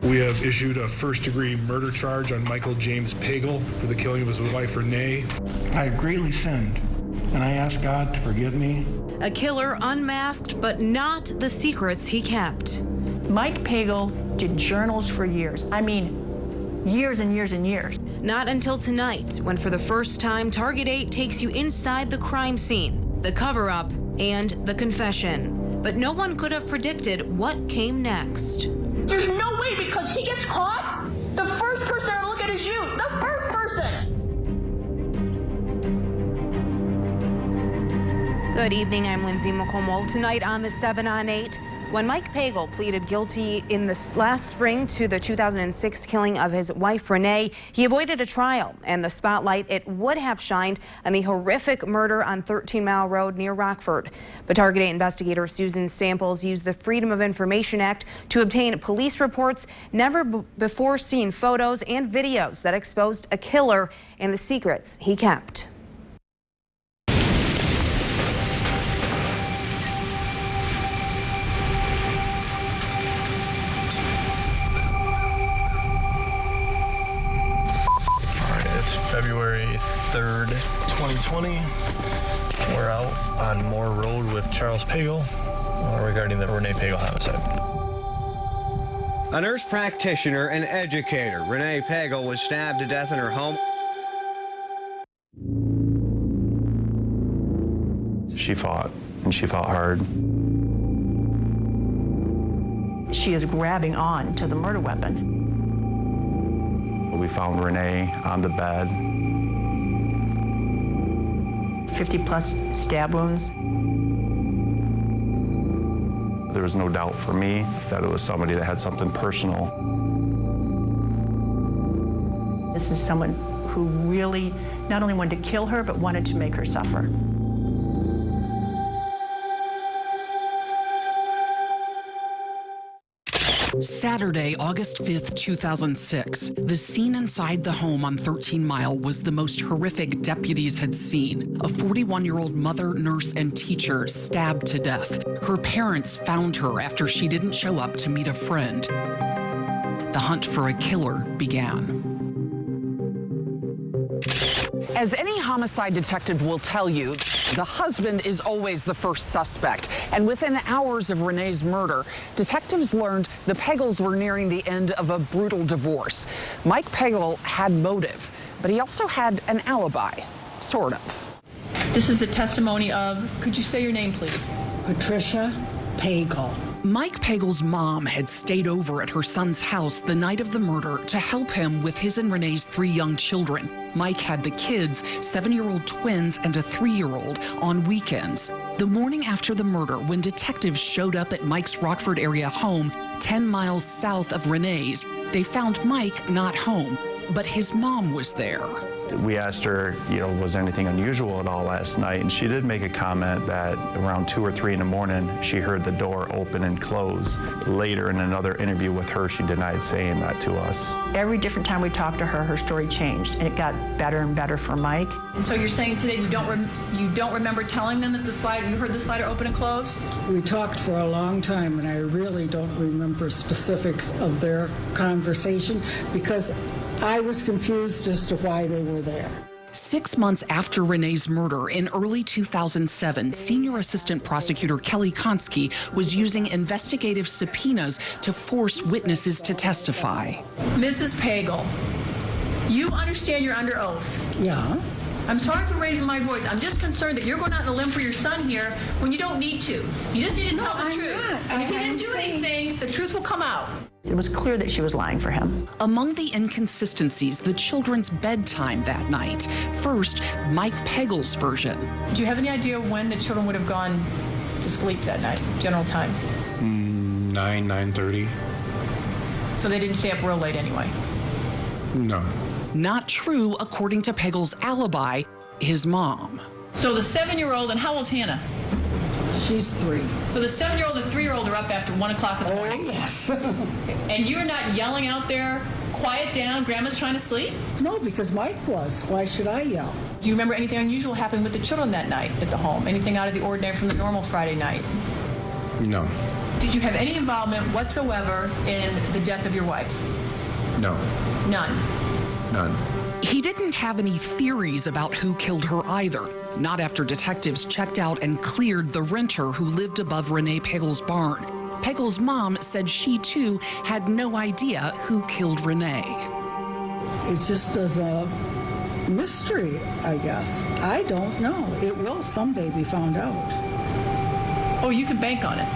We have issued a first-degree murder charge on Michael James Pagel for the killing of his wife, Renee. I have greatly sinned, and I ask God to forgive me. A killer unmasked, but not the secrets he kept. Mike Pagel did journals for years. I mean, years and years and years. Not until tonight, when for the first time, Target 8 takes you inside the crime scene, the cover-up, and the confession. But no one could have predicted what came next. There's no way, because he gets caught, the first person I look at is you. The first person. Good evening, I'm Lindsay McComwell. Tonight on the 7 on 8, when Mike Pagel pleaded guilty in the last spring to the 2006 killing of his wife, Renee, he avoided a trial, and the spotlight it would have shined on the horrific murder on 13 Mile Road near Rockford. But Target 8 investigator Susan Samples used the Freedom of Information Act to obtain police reports, never before seen photos and videos that exposed a killer and the secrets he kept. February 3rd, 2020. We're out on Moore Road with Charles Pagel regarding the Renee Pagel homicide. A nurse practitioner and educator, Renee Pagel, was stabbed to death in her home. She fought, and she fought hard. She is grabbing on to the murder weapon. We found Renee on the bed. 50-plus stab wounds. There was no doubt for me that it was somebody that had something personal. This is someone who really not only wanted to kill her, but wanted to make her suffer. Saturday, August 5th, 2006. The scene inside the home on 13 Mile was the most horrific deputies had seen. A 41-year-old mother, nurse, and teacher stabbed to death. Her parents found her after she didn't show up to meet a friend. The hunt for a killer began. As any homicide detective will tell you, the husband is always the first suspect. And within hours of Renee's murder, detectives learned the Pagels were nearing the end of a brutal divorce. Mike Pagel had motive, but he also had an alibi, sort of. This is the testimony of, could you say your name, please? Patricia Pagel. Mike Pagel's mom had stayed over at her son's house the night of the murder to help him with his and Renee's 3 young children. Mike had the kids, 7-year-old twins and a 3-year-old, on weekends. The morning after the murder, when detectives showed up at Mike's Rockford area home, 10 miles south of Renee's, they found Mike not home, but his mom was there. We asked her, was there anything unusual at all last night? And she did make a comment that around 2 or 3 in the morning, she heard the door open and close. Later in another interview with her, she denied saying that to us. Every different time we talked to her, her story changed, and it got better and better for Mike. And so you're saying today you don't remember telling them that you heard the slider open and close? We talked for a long time, and I really don't remember specifics of their conversation because I was confused as to why they were there. 6 months after Renee's murder in early 2007, Senior Assistant Prosecutor Kelly Konski was using investigative subpoenas to force witnesses to testify. Mrs. Pagel, you understand you're under oath? Yeah. I'm sorry for raising my voice. I'm just concerned that you're going out on a limb for your son here when you don't need to. You just need to tell the truth. Not. And if you didn't do anything, the truth will come out. It was clear that she was lying for him. Among the inconsistencies, the children's bedtime that night. First, Mike Pagel's version. Do you have any idea when the children would have gone to sleep that night, general time? 9:30. So they didn't stay up real late anyway? No. Not true, according to Pagel's alibi, his mom. So the 7-year-old, and how old's Hannah? She's 3. So the 7-year-old and 3-year-old are up after 1 o'clock in the morning? Oh, yes. And you're not yelling out there, quiet down, Grandma's trying to sleep? No, because Mike was. Why should I yell? Do you remember anything unusual happening with the children that night at the home? Anything out of the ordinary from the normal Friday night? No. Did you have any involvement whatsoever in the death of your wife? No. None. None. He didn't have any theories about who killed her either. Not after detectives checked out and cleared the renter who lived above Renee Pagel's barn. Pagel's mom said she too had no idea who killed Renee. It just is a mystery, I guess. I don't know. It will someday be found out. Oh, you can bank on it.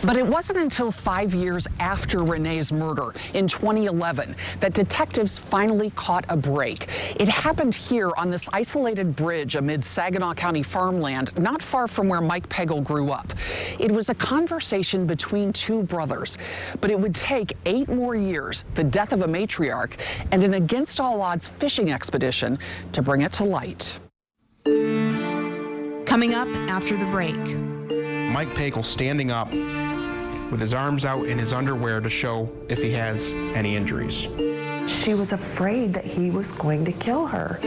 But it wasn't until 5 years after Renee's murder in 2011 that detectives finally caught a break. It happened here on this isolated bridge amid Saginaw County farmland, not far from where Mike Pagel grew up. It was a conversation between two brothers, but it would take 8 more years, the death of a matriarch, and an against-all-odds fishing expedition to bring it to light. Coming up after the break. Mike Pagel standing up with his arms out in his underwear to show if he has any injuries. She was afraid that he was going to kill her.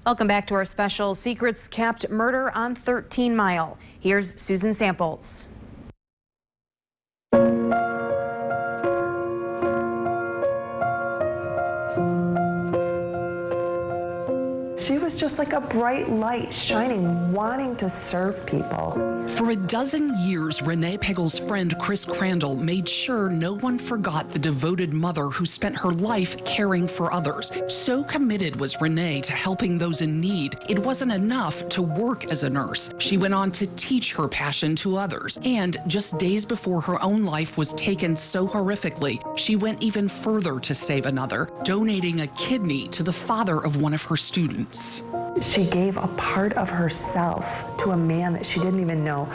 Welcome back to our special Secrets Kept Murder on 13 Mile. Here's Susan Samples. She was just like a bright light shining, wanting to serve people. For a dozen years, Renee Pagel's friend Chris Crandall made sure no one forgot the devoted mother who spent her life caring for others. So committed was Renee to helping those in need, it wasn't enough to work as a nurse. She went on to teach her passion to others. And just days before her own life was taken so horrifically, she went even further to save another, donating a kidney to the father of one of her students. She gave a part of herself to a man that she didn't even know,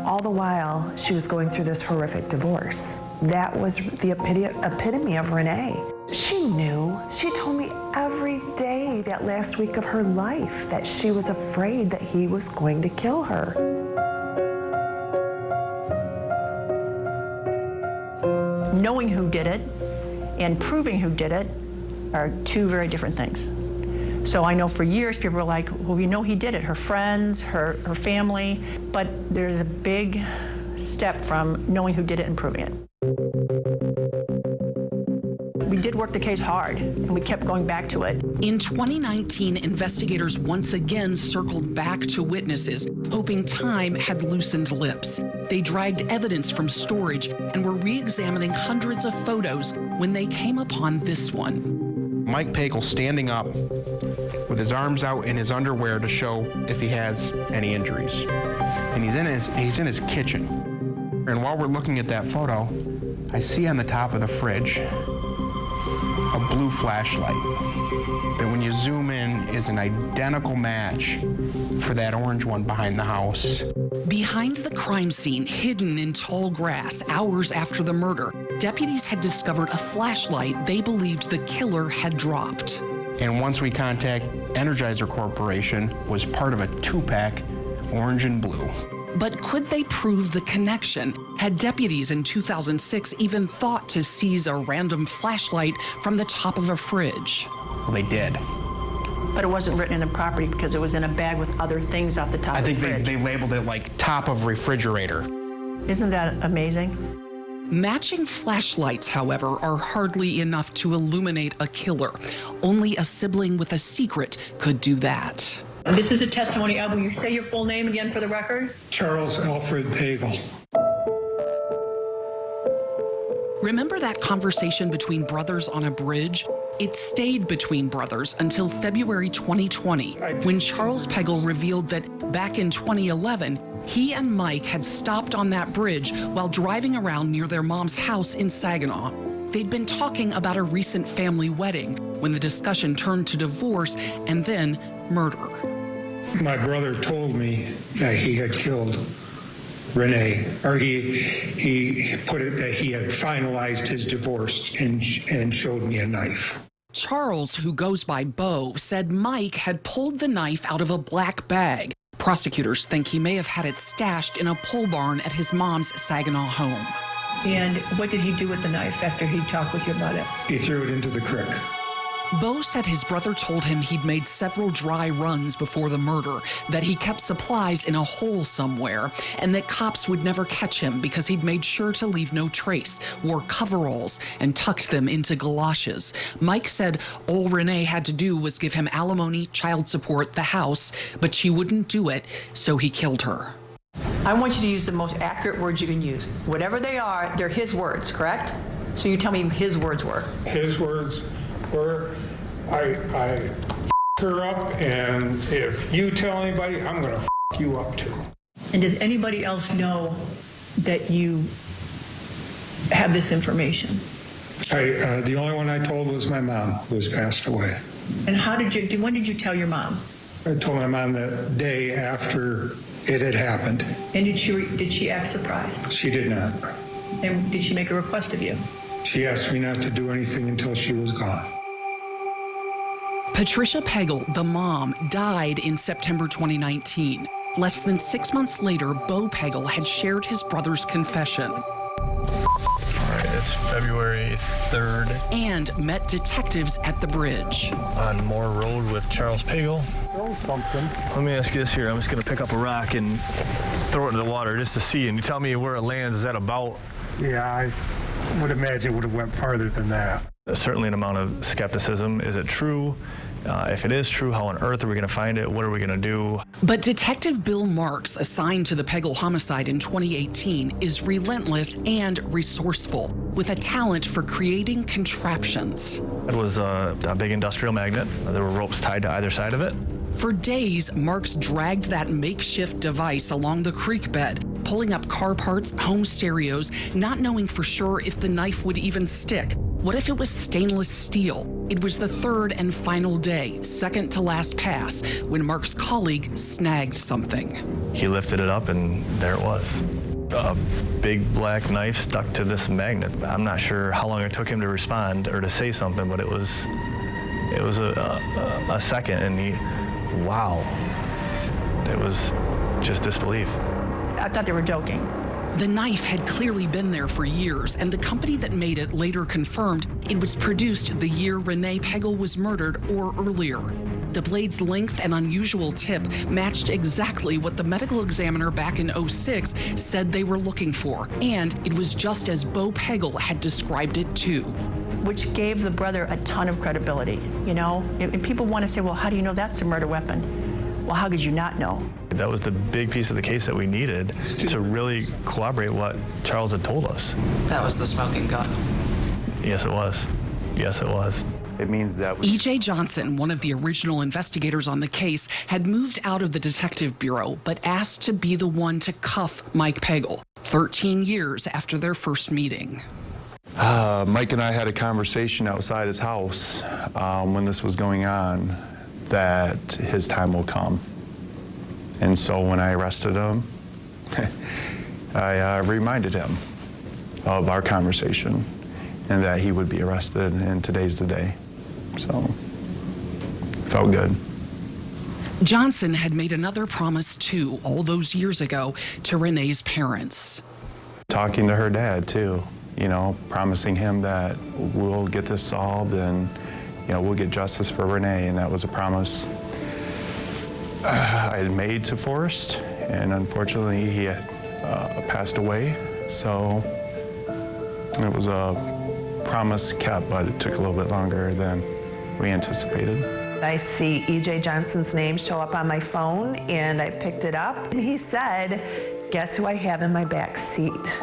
all the while she was going through this horrific divorce. That was the epitome of Renee. She knew. She told me every day that last week of her life that she was afraid that he was going to kill her. Knowing who did it and proving who did it are two very different things. So I know for years people were like, well, we know he did it, her friends, her family, but there's a big step from knowing who did it and proving it. We did work the case hard, and we kept going back to it. In 2019, investigators once again circled back to witnesses, hoping time had loosened lips. They dragged evidence from storage and were re-examining hundreds of photos when they came upon this one. Mike Pagel standing up with his arms out in his underwear to show if he has any injuries. And he's in his kitchen. And while we're looking at that photo, I see on the top of the fridge a blue flashlight that when you zoom in is an identical match for that orange one behind the house. Behind the crime scene, hidden in tall grass hours after the murder, deputies had discovered a flashlight they believed the killer had dropped. And once we contact Energizer Corporation, was part of a 2-pack, orange and blue. But could they prove the connection? Had deputies in 2006 even thought to seize a random flashlight from the top of a fridge? Well, they did. But it wasn't written in the property because it was in a bag with other things off the top of the fridge. I think they labeled it like top of refrigerator. Isn't that amazing? Matching flashlights, however, are hardly enough to illuminate a killer. Only a sibling with a secret could do that. This is a testimony of, will you say your full name again for the record? Charles Alfred Pagel. Remember that conversation between brothers on a bridge? It stayed between brothers until February 2020, when Charles Pagel revealed that back in 2011, he and Mike had stopped on that bridge while driving around near their mom's house in Saginaw. They'd been talking about a recent family wedding when the discussion turned to divorce and then murder. My brother told me that he had killed Renee, or he put it that he had finalized his divorce and showed me a knife. Charles, who goes by Bo, said Mike had pulled the knife out of a black bag. Prosecutors think he may have had it stashed in a pole barn at his mom's Saginaw home. And what did he do with the knife after he talked with you about it? He threw it into the creek. Bo said his brother told him he'd made several dry runs before the murder, that he kept supplies in a hole somewhere, and that cops would never catch him because he'd made sure to leave no trace, wore coveralls, and tucked them into galoshes. Mike said all Renee had to do was give him alimony, child support, the house, but she wouldn't do it, so he killed her. I want you to use the most accurate words you can use. Whatever they are, they're his words, correct? So you tell me his words were. His words were, I her up, and if you tell anybody, I'm going to you up too. And does anybody else know that you have this information? The only one I told was my mom, who has passed away. And when did you tell your mom? I told my mom the day after it had happened. And did she act surprised? She did not. And did she make a request of you? She asked me not to do anything until she was gone. Patricia Pagel, the mom, died in September 2019. Less than 6 months later, Bo Pagel had shared his brother's confession. All right, it's February 3rd. And met detectives at the bridge. On Moore Road with Charles Pagel. Something. Let me ask you this here. I'm just going to pick up a rock and throw it into the water just to see. And you tell me where it lands. Is that about? Yeah, I would imagine it would have went farther than that. Certainly an amount of skepticism. Is it true? If it is true, how on earth are we going to find it? What are we going to do? But Detective Bill Marks, assigned to the Pagel homicide in 2018, is relentless and resourceful, with a talent for creating contraptions. It was a big industrial magnet. There were ropes tied to either side of it. For days, Marks dragged that makeshift device along the creek bed, pulling up car parts, home stereos, not knowing for sure if the knife would even stick. What if it was stainless steel? It was the third and final day, second to last pass, when Mark's colleague snagged something. He lifted it up and there it was. A big black knife stuck to this magnet. I'm not sure how long it took him to respond or to say something, but it was a second, and wow. It was just disbelief. I thought they were joking. The knife had clearly been there for years, and the company that made it later confirmed it was produced the year Renee Pagel was murdered or earlier. The blade's length and unusual tip matched exactly what the medical examiner back in '06 said they were looking for, and it was just as Bo Pagel had described it too. Which gave the brother a ton of credibility, you know? And people want to say, well, how do you know that's the murder weapon? Well, how could you not know? That was the big piece of the case that we needed to really corroborate what Charles had told us. That was the smoking gun. Yes, it was. Yes, it was. It means that E.J. Johnson, one of the original investigators on the case, had moved out of the detective bureau, but asked to be the one to cuff Mike Pagel 13 years after their first meeting. Mike and I had a conversation outside his house when this was going on, that his time will come. And so when I arrested him, I reminded him of our conversation and that he would be arrested, and today's the day. So, felt good. Johnson had made another promise too, all those years ago, to Renee's parents. Talking to her dad too, you know, promising him that we'll get this solved and, you know, we'll get justice for Renee, and that was a promise I had made to Forrest, and unfortunately he had passed away, so it was a promise kept, but it took a little bit longer than we anticipated. I see E.J. Johnson's name show up on my phone, and I picked it up, and he said, "Guess who I have in my back seat?"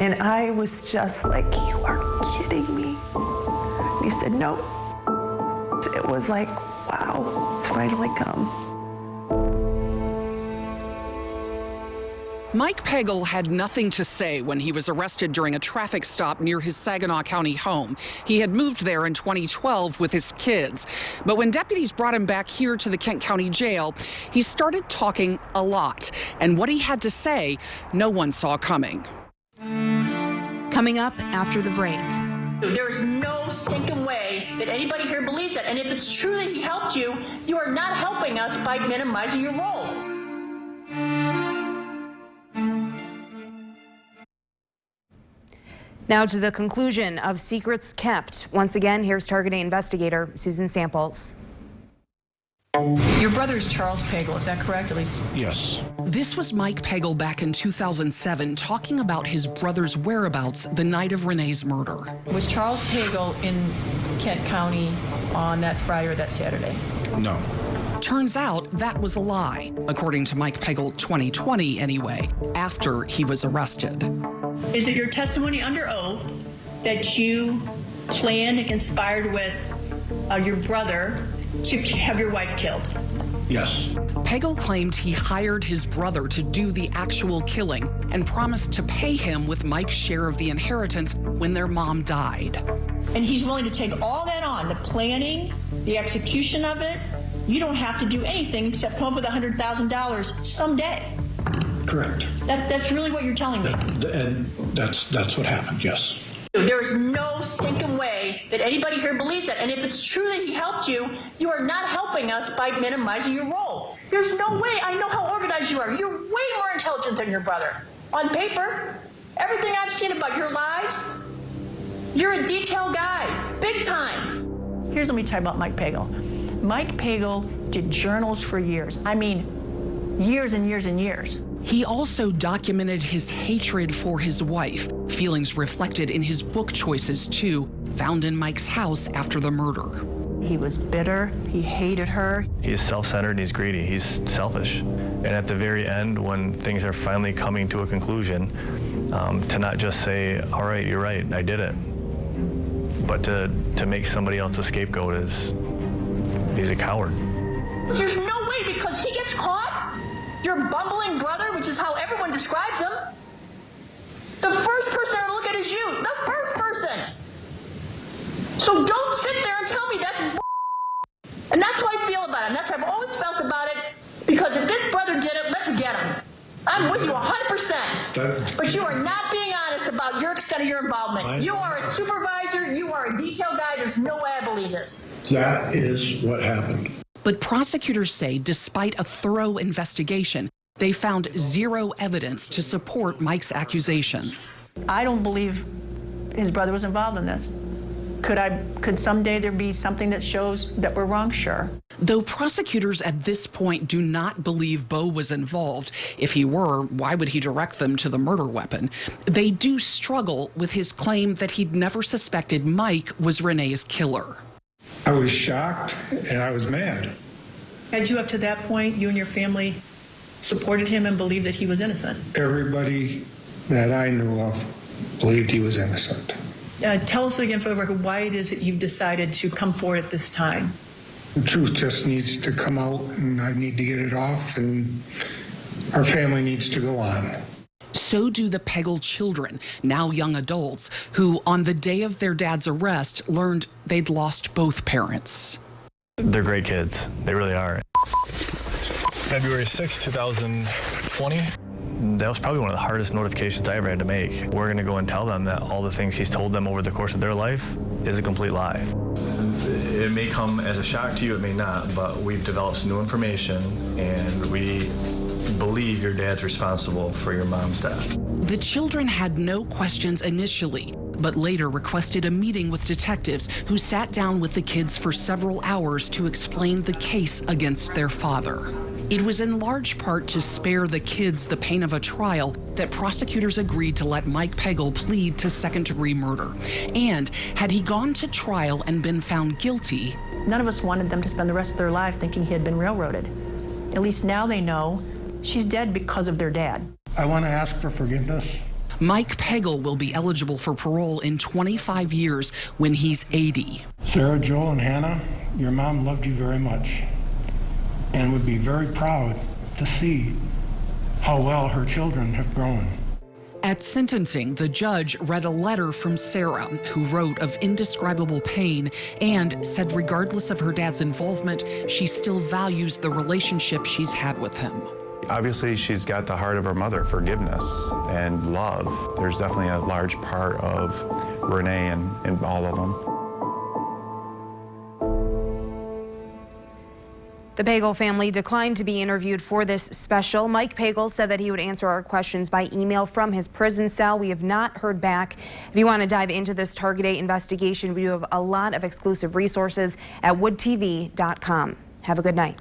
And I was just like, "You are kidding me." And he said, "No." It was like, wow, it's finally come. Mike Pagel had nothing to say when he was arrested during a traffic stop near his Saginaw County home. He had moved there in 2012 with his kids. But when deputies brought him back here to the Kent County Jail, he started talking a lot. And what he had to say, no one saw coming. Coming up after the break. There's no stinking way that anybody here believes that. And if it's true that he helped you, you are not helping us by minimizing your role. Now to the conclusion of secrets kept. Once again, here's targeting investigator Susan Samples. Your brother's Charles Pagel, is that correct? At least. Yes. This was Mike Pagel back in 2007 talking about his brother's whereabouts the night of Renee's murder. Was Charles Pagel in Kent County on that Friday or that Saturday? No. Turns out that was a lie, according to Mike Pagel 2020 anyway, after he was arrested. Is it your testimony under oath that you planned and conspired with your brother to have your wife killed? Yes. Pagel claimed he hired his brother to do the actual killing and promised to pay him with Mike's share of the inheritance when their mom died. And he's willing to take all that on, the planning, the execution of it. You don't have to do anything except come up with $100,000 someday. Correct. That's really what you're telling me. And that's what happened, yes. There is no stinking way that anybody here believes that. And if it's true that he helped you, you are not helping us by minimizing your role. There's no way. I know how organized you are. You're way more intelligent than your brother. On paper, everything I've seen about your lives, you're a detailed guy, big time. Here's what we talk about Mike Pagel. Mike Pagel did journals for years. I mean, years and years and years. He also documented his hatred for his wife, feelings reflected in his book choices too, found in Mike's house after the murder. He was bitter, he hated her. He's self-centered, he's greedy, he's selfish. And at the very end, when things are finally coming to a conclusion, to not just say, all right, you're right, I did it, but to make somebody else a scapegoat he's a coward. There's no way, because he gets caught, your bumbling brother, which is how everyone describes him, the first person to look at is you. The first person. So don't sit there and tell me that's and that's how I feel about it. And that's how I've always felt about it. Because if this brother did it, let's get him. I'm with you 100%. But you are not being honest about your extent of your involvement. You are a supervisor. You are a detail guy. There's no way I believe this. That is what happened. But prosecutors say despite a thorough investigation, they found zero evidence to support Mike's accusation. I don't believe his brother was involved in this. Could someday there be something that shows that we're wrong? Sure. Though prosecutors at this point do not believe Bo was involved, if he were, why would he direct them to the murder weapon? They do struggle with his claim that he'd never suspected Mike was Renee's killer. I was shocked and I was mad. Had you up to that point, you and your family supported him and believed that he was innocent? Everybody that I knew of believed he was innocent. Tell us again for the record why it is that you've decided to come forward at this time. The truth just needs to come out and I need to get it off and our family needs to go on. So do the Pagel children, now young adults, who on the day of their dad's arrest learned they'd lost both parents. They're great kids. They really are. February 6, 2020. That was probably one of the hardest notifications I ever had to make. We're going to go and tell them that all the things he's told them over the course of their life is a complete lie. It may come as a shock to you, it may not, but we've developed some new information and we believe your dad's responsible for your mom's death. The children had no questions initially, but later requested a meeting with detectives who sat down with the kids for several hours to explain the case against their father. It was in large part to spare the kids the pain of a trial that prosecutors agreed to let Mike Pagel plead to second-degree murder. And had he gone to trial and been found guilty, none of us wanted them to spend the rest of their life thinking he had been railroaded. At least now they know she's dead because of their dad. I want to ask for forgiveness. Mike Pagel will be eligible for parole in 25 years when he's 80. Sarah, Joel, and Hannah, your mom loved you very much and would be very proud to see how well her children have grown. At sentencing, the judge read a letter from Sarah, who wrote of indescribable pain and said regardless of her dad's involvement, she still values the relationship she's had with him. Obviously, she's got the heart of her mother, forgiveness and love. There's definitely a large part of Renee in all of them. The Pagel family declined to be interviewed for this special. Mike Pagel said that he would answer our questions by email from his prison cell. We have not heard back. If you want to dive into this Target 8 investigation, we do have a lot of exclusive resources at woodtv.com. Have a good night.